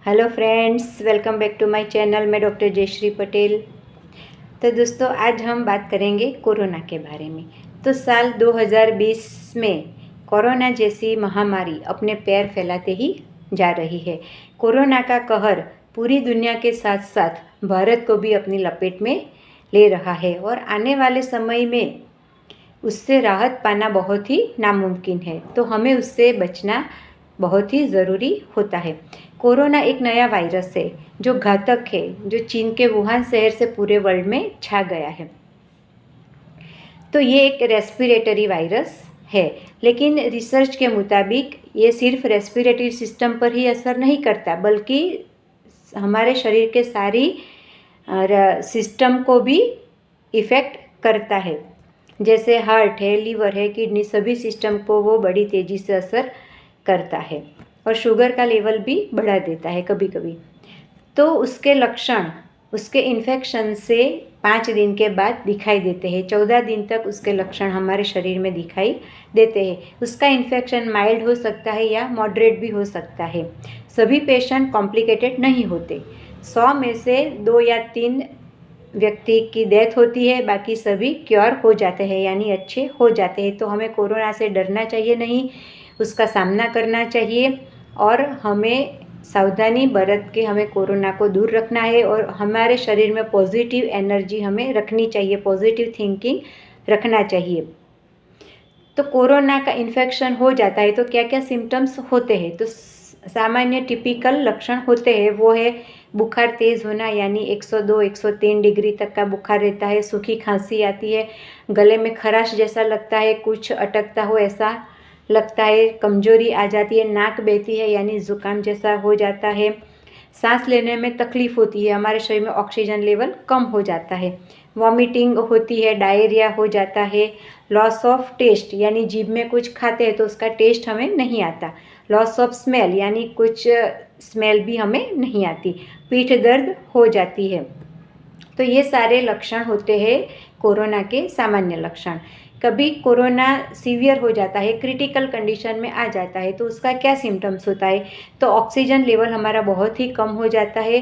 Hello friends, welcome back to my channel. मैं doctor Jayashree Patel. तो दोस्तों, आज हम बात करेंगे कोरोना के बारे में। तो साल 2020 में कोरोना जैसी महामारी अपने पैर फैलाते ही जा रही है। कोरोना का कहर पूरी दुनिया के साथ साथ भारत को भी अपनी लपेट में ले रहा है और आने वाले समय में उससे राहत पाना बहुत ही नामुमकिन है। तो हमें उससे बचना बहुत ही ज़रूरी होता है। कोरोना एक नया वायरस है जो घातक है, जो चीन के वुहान शहर से पूरे वर्ल्ड में छा गया है। तो ये एक रेस्पिरेटरी वायरस है, लेकिन रिसर्च के मुताबिक ये सिर्फ रेस्पिरेटरी सिस्टम पर ही असर नहीं करता, बल्कि हमारे शरीर के सारी सिस्टम को भी इफ़ेक्ट करता है। जैसे हार्ट है, लीवर है, किडनी, सभी सिस्टम को वो बड़ी तेज़ी से असर करता है और शुगर का लेवल भी बढ़ा देता है कभी कभी। तो उसके लक्षण उसके इन्फेक्शन से 5 दिन के बाद दिखाई देते हैं। 14 दिन तक उसके लक्षण हमारे शरीर में दिखाई देते हैं। उसका इन्फेक्शन माइल्ड हो सकता है या मॉडरेट भी हो सकता है। सभी पेशेंट कॉम्प्लिकेटेड नहीं होते। 100 में से 2 या 3 व्यक्ति की डेथ होती है, बाकी सभी क्योर हो जाते हैं, यानी अच्छे हो जाते हैं। तो हमें कोरोना से डरना चाहिए नहीं, उसका सामना करना चाहिए और हमें सावधानी बरत के हमें कोरोना को दूर रखना है और हमारे शरीर में पॉजिटिव एनर्जी हमें रखनी चाहिए, पॉजिटिव थिंकिंग रखना चाहिए। तो कोरोना का इन्फेक्शन हो जाता है तो क्या क्या सिम्टम्स होते हैं? तो सामान्य टिपिकल लक्षण होते हैं, वो है बुखार तेज़ होना, यानी 102-103 डिग्री तक का बुखार रहता है। सूखी खांसी आती है, गले में खराश जैसा लगता है, कुछ अटकता हो ऐसा लगता है, कमजोरी आ जाती है, नाक बहती है यानी ज़ुकाम जैसा हो जाता है, सांस लेने में तकलीफ़ होती है, हमारे शरीर में ऑक्सीजन लेवल कम हो जाता है, वॉमिटिंग होती है, डायरिया हो जाता है, लॉस ऑफ टेस्ट यानी जीभ में कुछ खाते हैं तो उसका टेस्ट हमें नहीं आता, लॉस ऑफ स्मेल यानी कुछ स्मेल भी हमें नहीं आती, पीठ दर्द हो जाती है। तो ये सारे लक्षण होते हैं कोरोना के सामान्य लक्षण। कभी कोरोना सीवियर हो जाता है, क्रिटिकल कंडीशन में आ जाता है, तो उसका क्या सिम्टम्स होता है? तो ऑक्सीजन लेवल हमारा बहुत ही कम हो जाता है।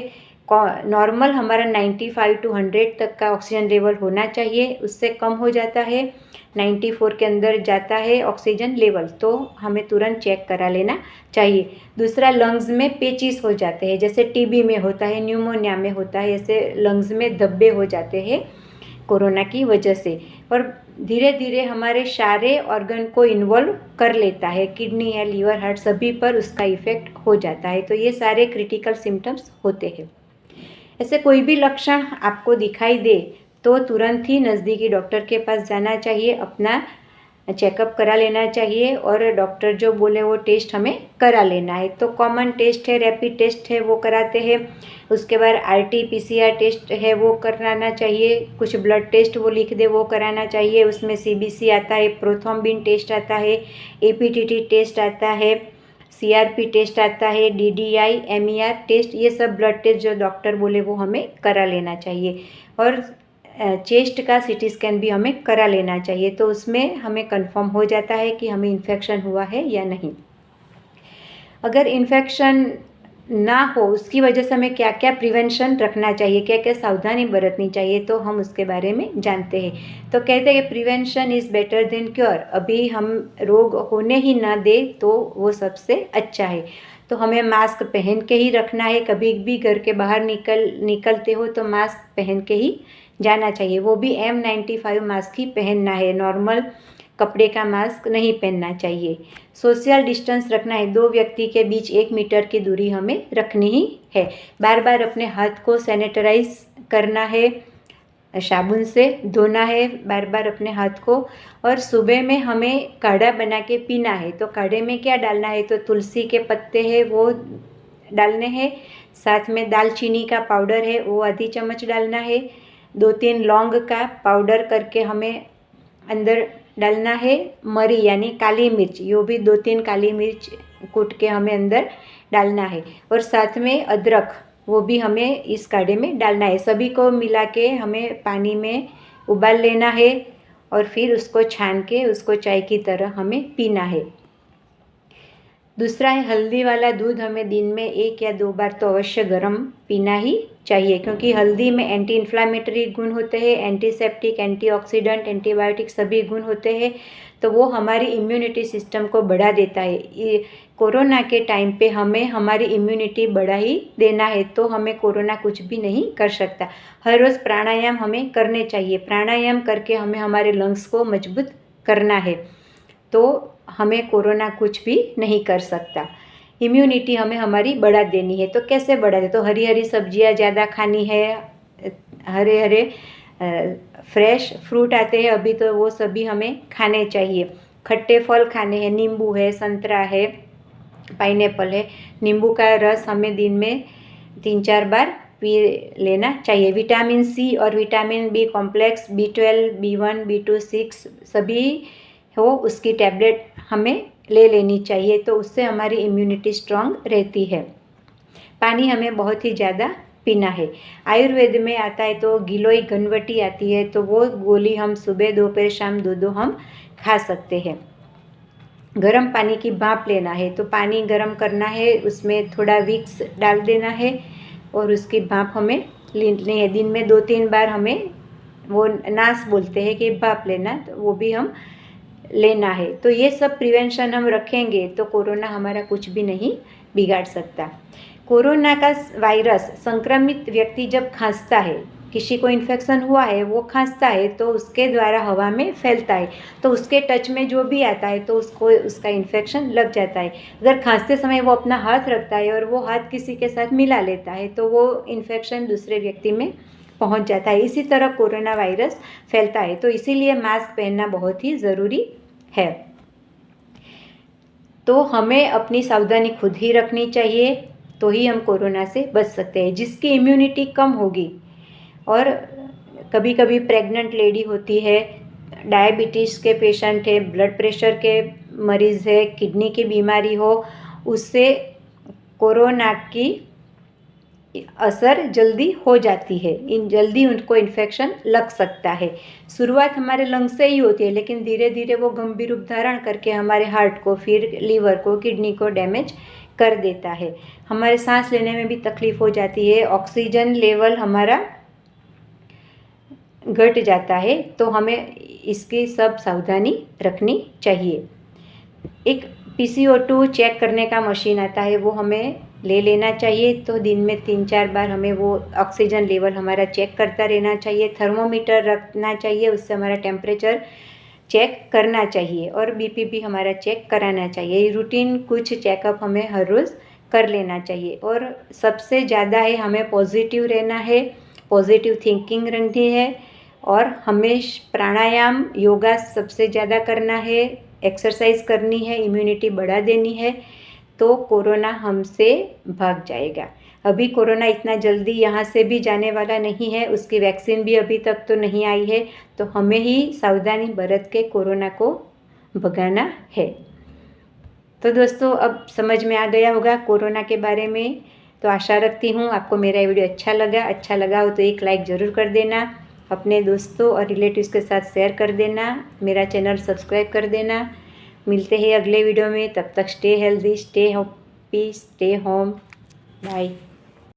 नॉर्मल हमारा 95 to 100 तक का ऑक्सीजन लेवल होना चाहिए, उससे कम हो जाता है, 94 के अंदर जाता है ऑक्सीजन लेवल, तो हमें तुरंत चेक करा लेना चाहिए। दूसरा, लंग्स में पेचिस हो जाते हैं, जैसे टीबी में होता है, न्यूमोनिया में होता है, ऐसे लंग्स में धब्बे हो जाते हैं कोरोना की वजह से। और धीरे धीरे हमारे सारे ऑर्गन को इन्वॉल्व कर लेता है, किडनी है, लीवर, हार्ट, सभी पर उसका इफेक्ट हो जाता है। तो ये सारे क्रिटिकल सिम्टम्स होते हैं। ऐसे कोई भी लक्षण आपको दिखाई दे तो तुरंत ही नज़दीकी डॉक्टर के पास जाना चाहिए, अपना चेकअप करा लेना चाहिए और डॉक्टर जो बोले वो टेस्ट हमें करा लेना है। तो कॉमन टेस्ट है, रैपिड टेस्ट है, वो कराते हैं। उसके बाद RT-PCR टेस्ट है, वो कराना चाहिए। कुछ ब्लड टेस्ट वो लिख दे, वो कराना चाहिए। उसमें CBC आता है, प्रोथ्रोम्बिन टेस्ट आता है, APTT टेस्ट आता है, CRP टेस्ट आता है, DDI, MER टेस्ट, ये सब ब्लड टेस्ट जो डॉक्टर बोले वो हमें करा लेना चाहिए। और चेस्ट का CT स्कैन भी हमें करा लेना चाहिए, तो उसमें हमें कंफर्म हो जाता है कि हमें इन्फेक्शन हुआ है या नहीं। अगर इन्फेक्शन ना हो, उसकी वजह से हमें क्या क्या प्रिवेंशन रखना चाहिए, क्या क्या सावधानी बरतनी चाहिए, तो हम उसके बारे में जानते हैं। तो कहते हैं कि prevention is better than cure. अभी हम रोग होने ही ना दे तो वो सबसे अच्छा है। तो हमें मास्क पहन के ही रखना है, कभी भी घर के बाहर निकलते हो तो मास्क पहन के ही जाना चाहिए, वो भी M95 मास्क ही पहनना है, नॉर्मल कपड़े का मास्क नहीं पहनना चाहिए। सोशल डिस्टेंस रखना है, 2 व्यक्ति के बीच 1 मीटर की दूरी हमें रखनी ही है। बार बार अपने हाथ को सैनिटाइज करना है, साबुन से धोना है बार बार अपने हाथ को। और सुबह में हमें काढ़ा बना के पीना है। तो काढ़े में क्या डालना है? तो तुलसी के पत्ते हैं वो डालने हैं, साथ में दालचीनी का पाउडर है वो आधी चम्मच डालना है, 2-3 लौंग का पाउडर करके हमें अंदर डालना है, मरी यानी काली मिर्च, यो भी 2-3 काली मिर्च कूट के हमें अंदर डालना है, और साथ में अदरक वो भी हमें इस काढ़े में डालना है। सभी को मिला के हमें पानी में उबाल लेना है और फिर उसको छान के उसको चाय की तरह हमें पीना है। दूसरा है हल्दी वाला दूध हमें दिन में 1 या 2 बार तो अवश्य गर्म पीना ही चाहिए, क्योंकि हल्दी में एंटी इन्फ्लामेटरी गुण होते हैं, एंटीसेप्टिक, एंटीऑक्सीडेंट, एंटीबायोटिक सभी गुण होते हैं, तो वो हमारी इम्यूनिटी सिस्टम को बढ़ा देता है। ये कोरोना के टाइम पे हमें हमारी इम्यूनिटी बढ़ा ही देना है, तो हमें कोरोना कुछ भी नहीं कर सकता। हर रोज़ प्राणायाम हमें करने चाहिए, प्राणायाम करके हमें हमारे लंग्स को मजबूत करना है, तो हमें कोरोना कुछ भी नहीं कर सकता। इम्यूनिटी हमें हमारी बढ़ा देनी है, तो कैसे बढ़ा दे? तो हरी हरी सब्जियां ज़्यादा खानी है, हरे हरे फ्रेश फ्रूट आते हैं अभी, तो वो सभी हमें खाने चाहिए। खट्टे फल खाने हैं, नींबू है, संतरा है, पाइनएप्पल है। नींबू का रस हमें दिन में 3-4 बार पी लेना चाहिए। विटामिन सी और vitamin B complex, B12, B1, B2, 6 सभी हो उसकी टैबलेट हमें ले लेनी चाहिए, तो उससे हमारी इम्यूनिटी स्ट्रांग रहती है। पानी हमें बहुत ही ज़्यादा पीना है। आयुर्वेद में आता है तो गिलोय घनवटी आती है, तो वो गोली हम सुबह दोपहर शाम दो हम खा सकते हैं। गर्म पानी की भाप लेना है, तो पानी गर्म करना है, उसमें थोड़ा विक्स डाल देना है और उसकी भाप हमें लेनी है। दिन में 2-3 बार हमें वो नास बोलते हैं कि भाप लेना, तो वो भी हम लेना है। तो ये सब प्रिवेंशन हम रखेंगे तो कोरोना हमारा कुछ भी नहीं बिगाड़ सकता। कोरोना का वायरस संक्रमित व्यक्ति जब खांसता है, किसी को इन्फेक्शन हुआ है, वो खांसता है तो उसके द्वारा हवा में फैलता है, तो उसके टच में जो भी आता है तो उसको उसका इन्फेक्शन लग जाता है। अगर खांसते समय वो अपना हाथ रखता है और वो हाथ किसी के साथ मिला लेता है तो वो इन्फेक्शन दूसरे व्यक्ति में पहुंच जाता है। इसी तरह कोरोना वायरस फैलता है, तो इसीलिए मास्क पहनना बहुत ही ज़रूरी है। तो हमें अपनी सावधानी खुद ही रखनी चाहिए, तो ही हम कोरोना से बच सकते हैं। जिसकी इम्यूनिटी कम होगी, और कभी कभी प्रेग्नेंट लेडी होती है, डायबिटीज़ के पेशेंट है, ब्लड प्रेशर के मरीज़ है, किडनी की बीमारी हो, उससे कोरोना की असर जल्दी हो जाती है, जल्दी उनको इन्फेक्शन लग सकता है। शुरुआत हमारे लंग्स से ही होती है, लेकिन धीरे धीरे वो गंभीर रूप धारण करके हमारे हार्ट को, फिर लीवर को, किडनी को डैमेज कर देता है। हमारे सांस लेने में भी तकलीफ हो जाती है, ऑक्सीजन लेवल हमारा घट जाता है, तो हमें इसकी सब सावधानी रखनी चाहिए। एक PCO2 चेक करने का मशीन आता है, वो हमें ले लेना चाहिए, तो दिन में 3-4 बार हमें वो ऑक्सीजन लेवल हमारा चेक करता रहना चाहिए। थर्मोमीटर रखना चाहिए, उससे हमारा टेम्परेचर चेक करना चाहिए, और BP भी हमारा चेक कराना चाहिए। रूटीन कुछ चेकअप हमें हर रोज़ कर लेना चाहिए। और सबसे ज़्यादा है हमें पॉजिटिव रहना है, पॉजिटिव थिंकिंग रखनी है, और हमें प्राणायाम, योगा सबसे ज़्यादा करना है, एक्सरसाइज करनी है, इम्यूनिटी बढ़ा देनी है, तो कोरोना हमसे भाग जाएगा। अभी कोरोना इतना जल्दी यहाँ से भी जाने वाला नहीं है, उसकी वैक्सीन भी अभी तक तो नहीं आई है, तो हमें ही सावधानी बरत के कोरोना को भगाना है। तो दोस्तों, अब समझ में आ गया होगा कोरोना के बारे में। तो आशा रखती हूँ आपको मेरा वीडियो अच्छा लगा हो तो एक लाइक ज़रूर कर देना, अपने दोस्तों और रिलेटिव्स के साथ शेयर कर देना, मेरा चैनल सब्सक्राइब कर देना। मिलते हैं अगले वीडियो में, तब तक stay healthy, stay happy, stay home, bye.